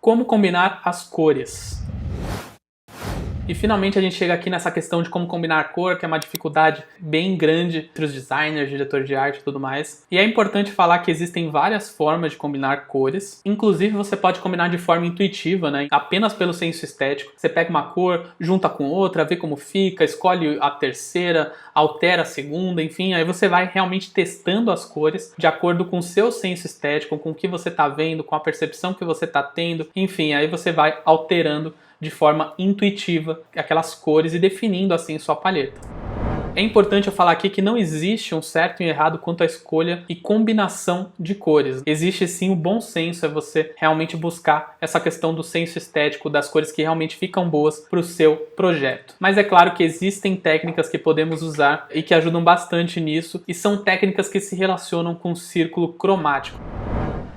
como combinar as cores. E finalmente a gente chega aqui nessa questão de como combinar a cor, que é uma dificuldade bem grande entre os designers, diretores de arte e tudo mais. E é importante falar que existem várias formas de combinar cores. Inclusive você pode combinar de forma intuitiva, né? Apenas pelo senso estético. Você pega uma cor, junta com outra, vê como fica, escolhe a terceira, altera a segunda, enfim. Aí você vai realmente testando as cores de acordo com o seu senso estético, com o que você está vendo, com a percepção que você está tendo. Enfim, aí você vai alterando de forma intuitiva aquelas cores e definindo assim sua palheta. É importante eu falar aqui que não existe um certo e errado quanto à escolha e combinação de cores. Existe sim o bom senso, é você realmente buscar essa questão do senso estético, das cores que realmente ficam boas para o seu projeto. Mas é claro que existem técnicas que podemos usar e que ajudam bastante nisso, e são técnicas que se relacionam com o círculo cromático.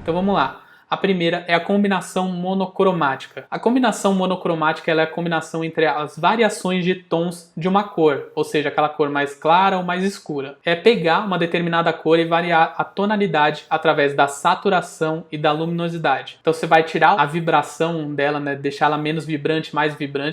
Então vamos lá. A primeira é a combinação monocromática. A combinação monocromática ela é a combinação entre as variações de tons de uma cor, ou seja, aquela cor mais clara ou mais escura. É pegar uma determinada cor e variar a tonalidade através da saturação e da luminosidade. Então você vai tirar a vibração dela, né, deixar ela menos vibrante,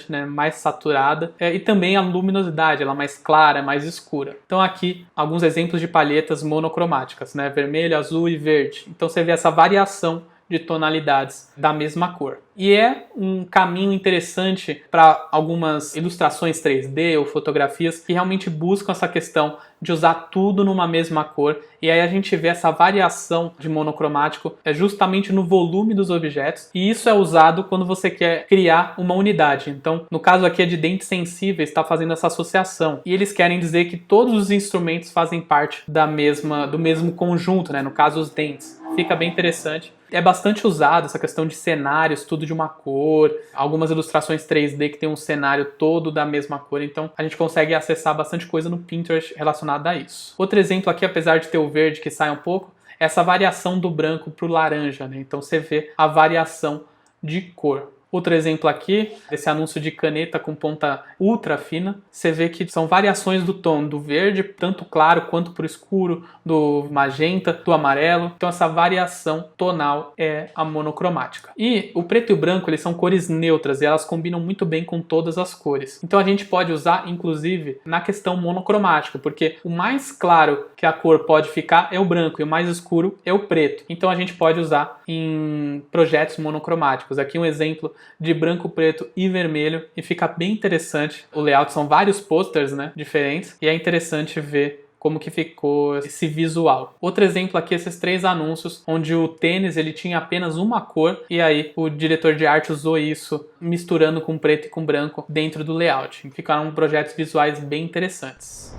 né, mais saturada, e também a luminosidade, ela mais clara, mais escura. Então aqui alguns exemplos de palhetas monocromáticas, né, vermelho, azul e verde. Então você vê essa variação de tonalidades da mesma cor. E é um caminho interessante para algumas ilustrações 3D ou fotografias que realmente buscam essa questão de usar tudo numa mesma cor, e aí a gente vê essa variação de monocromático justamente no volume dos objetos, e isso é usado quando você quer criar uma unidade. Então, no caso aqui é de dentes sensíveis, está fazendo essa associação, e eles querem dizer que todos os instrumentos fazem parte do mesmo conjunto, né? No caso os dentes. Fica bem interessante. É bastante usado essa questão de cenários, tudo de uma cor, algumas ilustrações 3D que tem um cenário todo da mesma cor, então a gente consegue acessar bastante coisa no Pinterest relacionada a isso. Outro exemplo aqui, apesar de ter o verde que sai um pouco, é essa variação do branco para o laranja, né? Então você vê a variação de cor. Outro exemplo aqui, desse anúncio de caneta com ponta ultra fina, você vê que são variações do tom do verde, tanto claro quanto para o escuro, do magenta, do amarelo. Então essa variação tonal é a monocromática. E o preto e o branco, eles são cores neutras e elas combinam muito bem com todas as cores. Então a gente pode usar, inclusive, na questão monocromática, porque o mais claro que a cor pode ficar é o branco e o mais escuro é o preto. Então a gente pode usar em projetos monocromáticos. Aqui um exemplo de branco, preto e vermelho, e fica bem interessante. O layout são vários posters, né, diferentes, e é interessante ver como que ficou esse visual. Outro exemplo aqui, esses 3 anúncios, onde o tênis ele tinha apenas uma cor, e aí o diretor de arte usou isso, misturando com preto e com branco dentro do layout. Ficaram projetos visuais bem interessantes.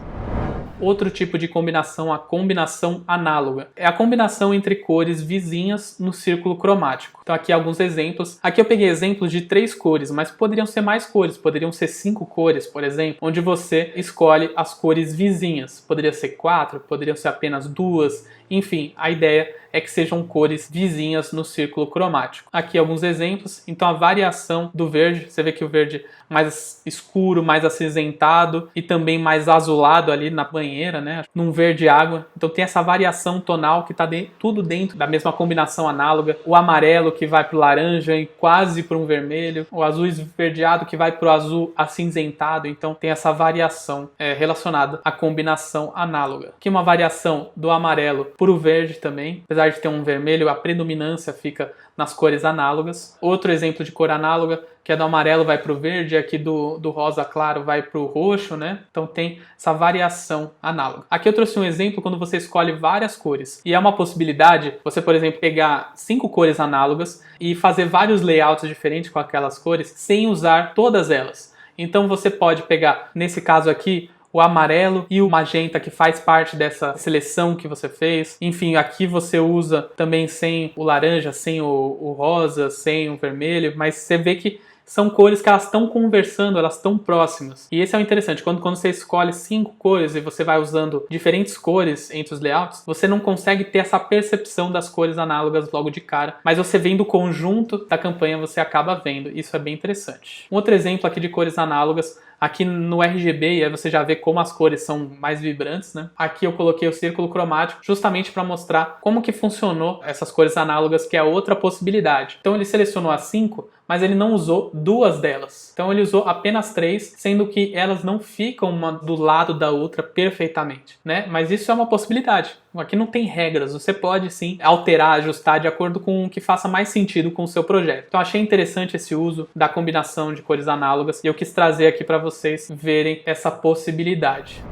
Outro tipo de combinação, a combinação análoga. É a combinação entre cores vizinhas no círculo cromático. Então aqui alguns exemplos. Aqui eu peguei exemplos de 3 cores, mas poderiam ser mais cores, poderiam ser 5 cores, por exemplo, onde você escolhe as cores vizinhas. Poderia ser 4, poderiam ser apenas 2, enfim, a ideia é que sejam cores vizinhas no círculo cromático. Aqui alguns exemplos. Então a variação do verde, você vê que o verde mais escuro, mais acinzentado e também mais azulado ali na banheira, né? Num verde água. Então tem essa variação tonal que está tudo dentro da mesma combinação análoga. O amarelo que vai para o laranja e quase para um vermelho. O azul esverdeado que vai para o azul acinzentado. Então tem essa variação relacionada à combinação análoga. Aqui uma variação do amarelo para o verde também. Apesar de ter um vermelho, a predominância fica nas cores análogas. Outro exemplo de cor análoga, que é do amarelo vai para o verde, aqui do rosa claro vai para o roxo, né? Então tem essa variação análoga. Aqui eu trouxe um exemplo quando você escolhe várias cores. E é uma possibilidade você, por exemplo, pegar 5 cores análogas e fazer vários layouts diferentes com aquelas cores sem usar todas elas. Então você pode pegar, nesse caso aqui, o amarelo e o magenta que faz parte dessa seleção que você fez. Enfim, aqui você usa também sem o laranja, sem o rosa, sem o vermelho, mas você vê que são cores que elas estão conversando, elas estão próximas. E esse é o interessante, quando você escolhe 5 cores e você vai usando diferentes cores entre os layouts, você não consegue ter essa percepção das cores análogas logo de cara, mas você vendo o conjunto da campanha, você acaba vendo. Isso é bem interessante. Um outro exemplo aqui de cores análogas, Aqui no RGB, e aí você já vê como as cores são mais vibrantes, né? Aqui eu coloquei o círculo cromático justamente para mostrar como que funcionou essas cores análogas, que é outra possibilidade. Então ele selecionou as 5, mas ele não usou 2 delas. Então ele usou apenas 3, sendo que elas não ficam uma do lado da outra perfeitamente, né? Mas isso é uma possibilidade. Aqui não tem regras, você pode sim alterar, ajustar de acordo com o que faça mais sentido com o seu projeto. Então achei interessante esse uso da combinação de cores análogas e eu quis trazer aqui para vocês verem essa possibilidade.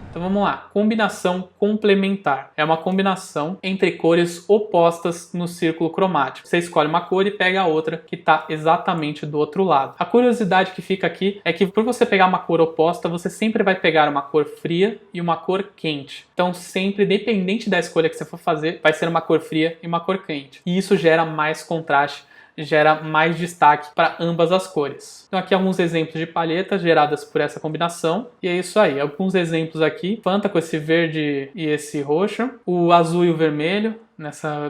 Então vamos lá, combinação complementar. É uma combinação entre cores opostas no círculo cromático. Você escolhe uma cor e pega a outra que está exatamente do outro lado. A curiosidade que fica aqui é que por você pegar uma cor oposta, você sempre vai pegar uma cor fria e uma cor quente. Então sempre, independente da escolha que você for fazer, vai ser uma cor fria e uma cor quente. E isso gera mais contraste, gera mais destaque para ambas as cores. Então aqui alguns exemplos de palhetas geradas por essa combinação. E é isso aí, alguns exemplos aqui. Fanta com esse verde e esse roxo. O azul e o vermelho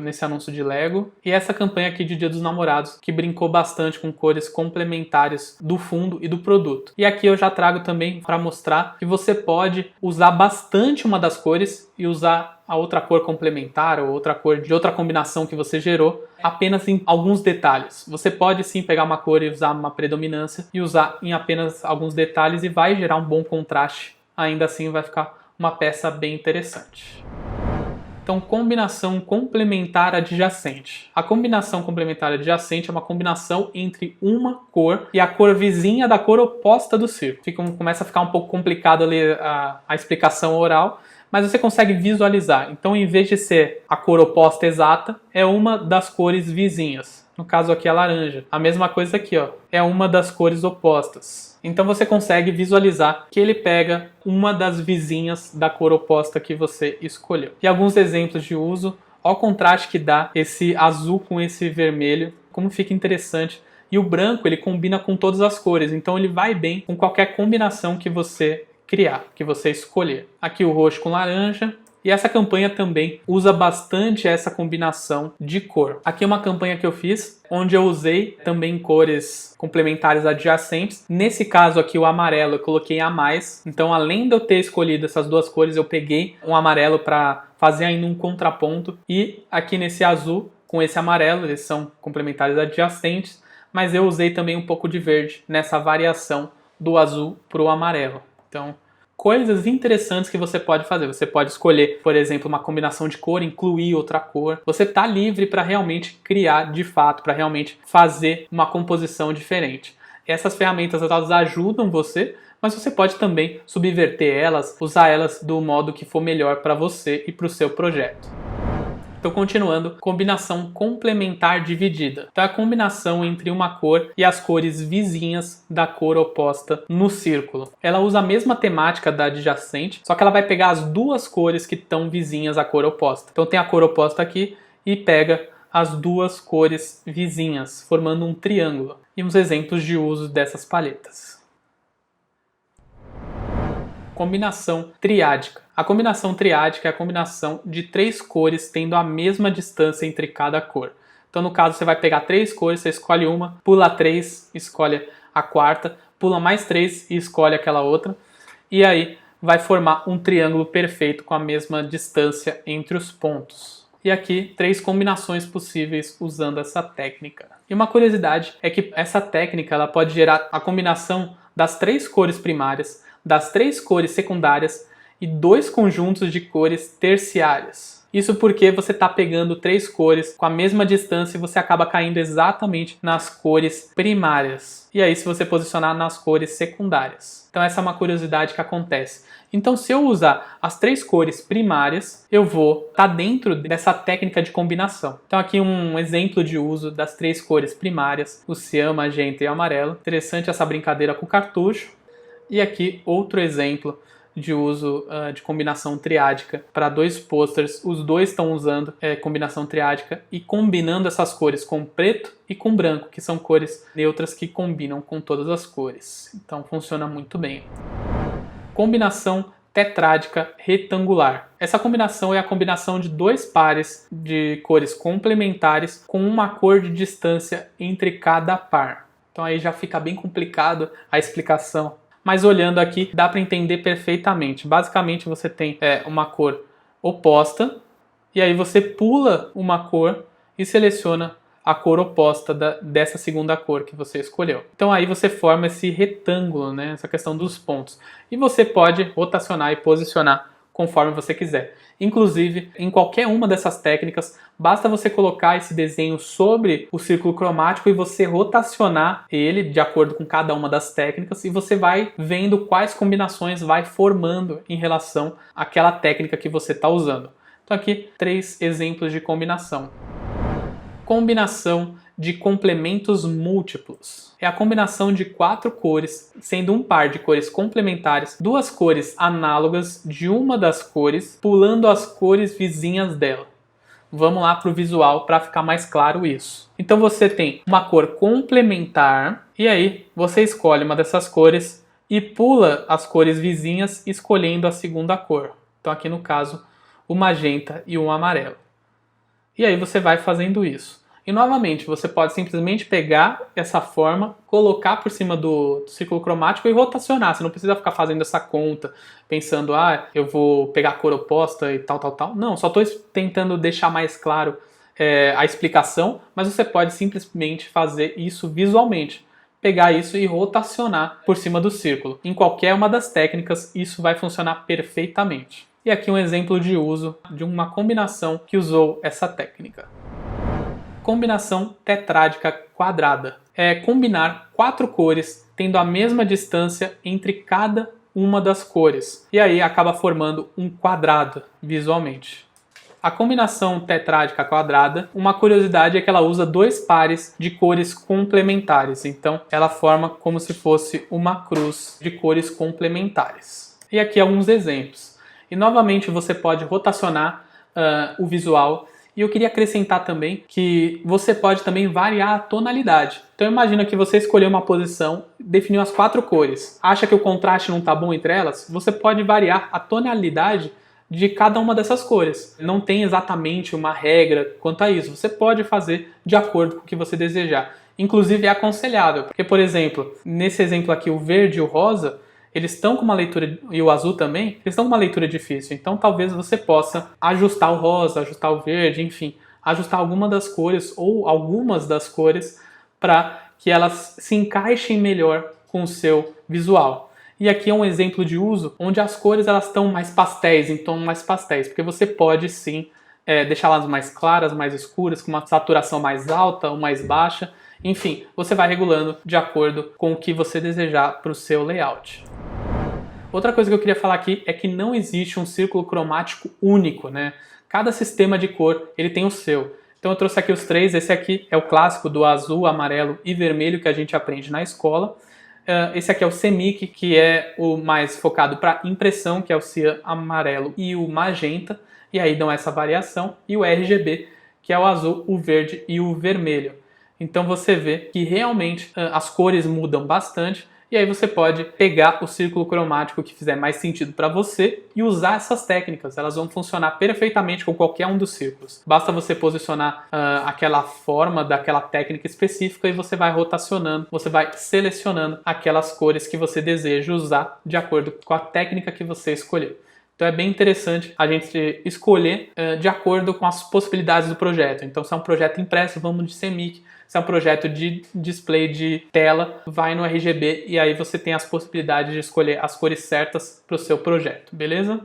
nesse anúncio de Lego. E essa campanha aqui de Dia dos Namorados, que brincou bastante com cores complementares do fundo e do produto. E aqui eu já trago também para mostrar que você pode usar bastante uma das cores e usar a outra cor complementar ou outra cor de outra combinação que você gerou apenas em alguns detalhes. Você pode sim pegar uma cor e usar uma predominância e usar em apenas alguns detalhes e vai gerar um bom contraste. Ainda assim vai ficar uma peça bem interessante. Então, combinação complementar adjacente. A combinação complementar adjacente é uma combinação entre uma cor e a cor vizinha da cor oposta do círculo. Começa a ficar um pouco complicado ali a explicação oral, mas você consegue visualizar. Então, em vez de ser a cor oposta exata, é uma das cores vizinhas. No caso aqui, a laranja. A mesma coisa aqui, ó, é uma das cores opostas. Então você consegue visualizar que ele pega uma das vizinhas da cor oposta que você escolheu. E alguns exemplos de uso, olha o contraste que dá esse azul com esse vermelho, como fica interessante. E o branco, ele combina com todas as cores, então ele vai bem com qualquer combinação que você criar, que você escolher. Aqui o roxo com laranja. E essa campanha também usa bastante essa combinação de cor. Aqui é uma campanha que eu fiz, onde eu usei também cores complementares adjacentes. Nesse caso aqui, o amarelo eu coloquei a mais. Então, além de eu ter escolhido essas duas cores, eu peguei um amarelo para fazer ainda um contraponto. E aqui nesse azul, com esse amarelo, eles são complementares adjacentes. Mas eu usei também um pouco de verde nessa variação do azul para o amarelo. Então, coisas interessantes que você pode fazer. Você pode escolher, por exemplo, uma combinação de cor, incluir outra cor. Você está livre para realmente criar de fato, para realmente fazer uma composição diferente. Essas ferramentas elas ajudam você, mas você pode também subverter elas, usar elas do modo que for melhor para você e para o seu projeto. Então, continuando, combinação complementar dividida. Então, é a combinação entre uma cor e as cores vizinhas da cor oposta no círculo. Ela usa a mesma temática da adjacente, só que ela vai pegar as duas cores que estão vizinhas à cor oposta. Então, tem a cor oposta aqui e pega as duas cores vizinhas, formando um triângulo. E uns exemplos de uso dessas palhetas. Combinação triádica. A combinação triádica é a combinação de 3 cores tendo a mesma distância entre cada cor. Então, no caso, você vai pegar 3 cores, você escolhe uma, pula 3, escolhe a quarta, pula mais 3 e escolhe aquela outra. E aí vai formar um triângulo perfeito com a mesma distância entre os pontos. E aqui, 3 combinações possíveis usando essa técnica. E uma curiosidade é que essa técnica ela pode gerar a combinação das 3 cores primárias, das 3 cores secundárias e 2 conjuntos de cores terciárias. Isso porque você está pegando 3 cores com a mesma distância e você acaba caindo exatamente nas cores primárias. E aí se você posicionar nas cores secundárias. Então essa é uma curiosidade que acontece. Então se eu usar as 3 cores primárias, eu vou estar dentro dessa técnica de combinação. Então aqui um exemplo de uso das 3 cores primárias, o cian, magenta e o amarelo. Interessante essa brincadeira com o cartucho. E aqui outro exemplo de uso de combinação triádica para 2 posters. Os dois estão usando combinação triádica e combinando essas cores com preto e com branco, que são cores neutras que combinam com todas as cores. Então funciona muito bem. Combinação tetrádica retangular. Essa combinação é a combinação de 2 pares de cores complementares com uma cor de distância entre cada par. Então aí já fica bem complicado a explicação mas olhando aqui dá para entender perfeitamente. Basicamente você tem uma cor oposta, e aí você pula uma cor e seleciona a cor oposta dessa segunda cor que você escolheu. Então aí você forma esse retângulo, né? Essa questão dos pontos. E você pode rotacionar e posicionar conforme você quiser. Inclusive, em qualquer uma dessas técnicas, basta você colocar esse desenho sobre o círculo cromático e você rotacionar ele de acordo com cada uma das técnicas e você vai vendo quais combinações vai formando em relação àquela técnica que você está usando. Então aqui, 3 exemplos de combinação. Combinação de complementos múltiplos. É a combinação de 4 cores, sendo um par de cores complementares, 2 cores análogas de uma das cores, pulando as cores vizinhas dela. Vamos lá para o visual para ficar mais claro isso. Então você tem uma cor complementar, e aí você escolhe uma dessas cores e pula as cores vizinhas escolhendo a segunda cor. Então aqui no caso, o magenta e o amarelo. E aí você vai fazendo isso. E novamente, você pode simplesmente pegar essa forma, colocar por cima do círculo cromático e rotacionar. Você não precisa ficar fazendo essa conta, pensando, eu vou pegar a cor oposta e tal. Não, só estou tentando deixar mais claro a explicação, mas você pode simplesmente fazer isso visualmente. Pegar isso e rotacionar por cima do círculo. Em qualquer uma das técnicas, isso vai funcionar perfeitamente. E aqui um exemplo de uso de uma combinação que usou essa técnica. Combinação tetrádica quadrada. É combinar 4 cores tendo a mesma distância entre cada uma das cores. E aí acaba formando um quadrado visualmente. A combinação tetrádica quadrada, uma curiosidade é que ela usa 2 pares de cores complementares. Então ela forma como se fosse uma cruz de cores complementares. E aqui alguns exemplos. E novamente você pode rotacionar o visual. E eu queria acrescentar também que você pode também variar a tonalidade. Então imagina que você escolheu uma posição, definiu as 4 cores. Acha que o contraste não está bom entre elas? Você pode variar a tonalidade de cada uma dessas cores. Não tem exatamente uma regra quanto a isso. Você pode fazer de acordo com o que você desejar. Inclusive é aconselhável. Porque, por exemplo, nesse exemplo aqui, o verde e o rosa, eles estão com uma leitura, e o azul também, eles estão com uma leitura difícil. Então talvez você possa ajustar o rosa, ajustar o verde, enfim, ajustar alguma das cores ou algumas das cores para que elas se encaixem melhor com o seu visual. E aqui é um exemplo de uso onde as cores elas estão mais pastéis, em tom mais pastéis, porque você pode sim deixá-las mais claras, mais escuras, com uma saturação mais alta ou mais baixa. Enfim, você vai regulando de acordo com o que você desejar para o seu layout. Outra coisa que eu queria falar aqui é que não existe um círculo cromático único, né? Cada sistema de cor ele tem o seu. Então eu trouxe aqui os 3, esse aqui é o clássico do azul, amarelo e vermelho que a gente aprende na escola. Esse aqui é o CMYK, que é o mais focado para impressão, que é o cian amarelo e o magenta, e aí dão essa variação. E o RGB, que é o azul, o verde e o vermelho. Então você vê que realmente as cores mudam bastante. E aí você pode pegar o círculo cromático que fizer mais sentido para você e usar essas técnicas. Elas vão funcionar perfeitamente com qualquer um dos círculos. Basta você posicionar aquela forma daquela técnica específica e você vai rotacionando, você vai selecionando aquelas cores que você deseja usar de acordo com a técnica que você escolheu. Então é bem interessante a gente escolher de acordo com as possibilidades do projeto. Então se é um projeto impresso, vamos de CMYK. Se é um projeto de display de tela, vai no RGB e aí você tem as possibilidades de escolher as cores certas para o seu projeto, beleza?